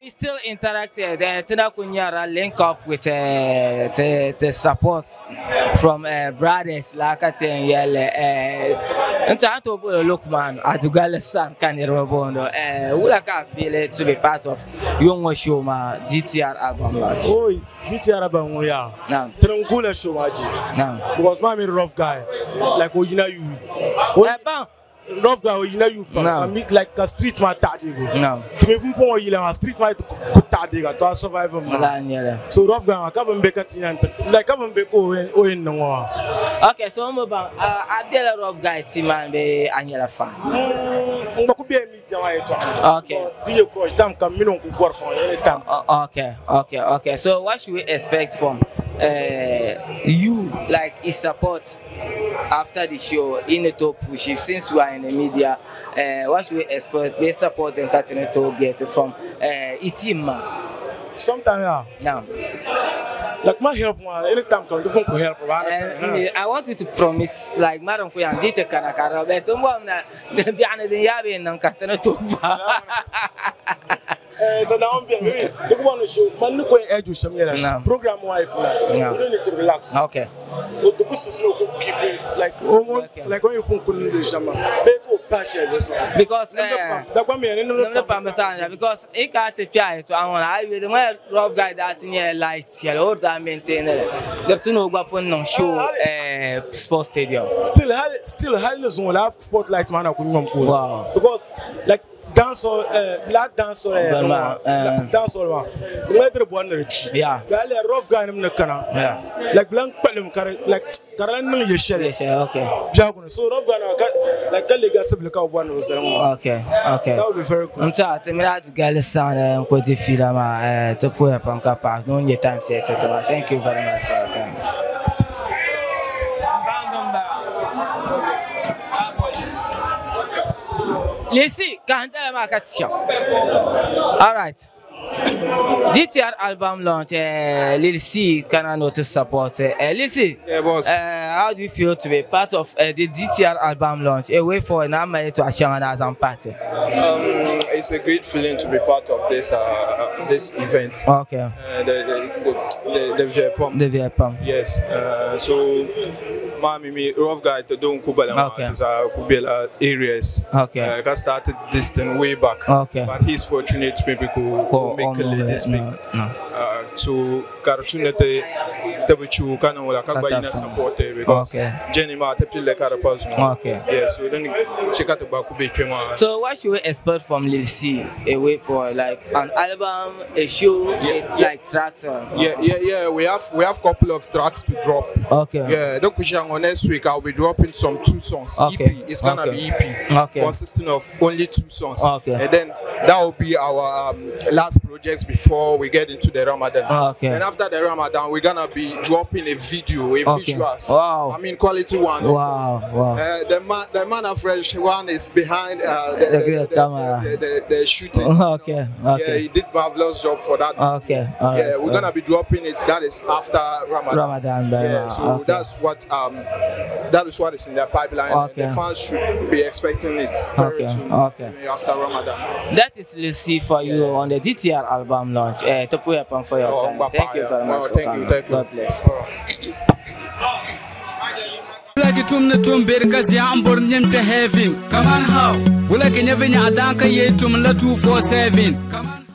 We still interacted. Tinakunyara link up with the support from brothers like Yele. And to look man, ADUGALLI son can you rebound? Ulaka feel it to be part of Young Shoma DTL album launch. Oh, DTL album, yeah. Now, Trangula Shomaji. now, because I'm a rough guy. Like, oh, you know, you. Rough guy, you know, you. I meet like a street man. No. To me, people, you know, a street man to survive. So, rough guy, I can't make it like I'm in no more. Okay, so I'm about a rough guy, team and the Angela fan. Okay. So, what should we expect from you, like his support after the show in the top push? Since we are in the media, what should we expect? We support them continue to get from team. Sometimes, now. Like my help, anytime come to help. I want you to promise, like Madam Kuyan, did a Kanakara, but someone that the Yabi and Katana to. The one show, Manuko Edu program wipe. You don't need to relax. Okay. Like when you put the Shama, because because it got the try to I will the rough guy that in here lights yellow that maintain the to know weapon show sports stadium. Still highly spotlight man. Wow. Because like dancer, black dancer, dancer. Yeah. Rough guy in the canal. Yeah. Like blank pelum, like Karan you share. Okay. So rough guy like the legacy of one was okay. That would be very cool. I'm sorry, I'm ADUGALLI son and quite a film to put up on Kappa. No, your time set. Thank you very much for your time. Listen, can't tell my cat show. All right. DTL album launch, LIL can notice support. LIL, yeah, boss. How do you feel to be part of the DTL album launch? A way for an army to Ashana as a party. It's a great feeling to be part of this event. Okay. The Vietnam. Yes. So. Me rough guy to do Kubala areas. Okay. I started this thing way back. Okay. But he's fortunate to maybe make this big. So opportunity to be you can support because Jenny Martin play like a person. Okay. Yeah. So then check out the back. So what should we expect from LIL away for like an album, a show, like tracks? Yeah. We have couple of tracks to drop. Okay. Yeah. Next week I'll be dropping some 2 songs. Okay. EP. It's gonna be EP. Consisting of only 2 songs. Okay. And then that will be our last projects before we get into the Ramadan. Okay. And after the Ramadan, we're gonna be dropping a video, visuals. Wow. I mean quality one. Wow. The man of fresh one is behind the shooting. Okay. Yeah, he did marvelous job for that. Okay. Yeah, we're gonna be dropping it. That is after Ramadan. Yeah. So that's what that is what is in their pipeline. Okay. The fans should be expecting it very soon. Okay. After Ramadan. That is LIL for you on the DTL album launch. To put up for your time. Thank you very much. Thank you. God bless. Like it tum berkas ya ambor nyemte heavy. Come on how? Wula kenye venya adanka ye tum la 247. Come on.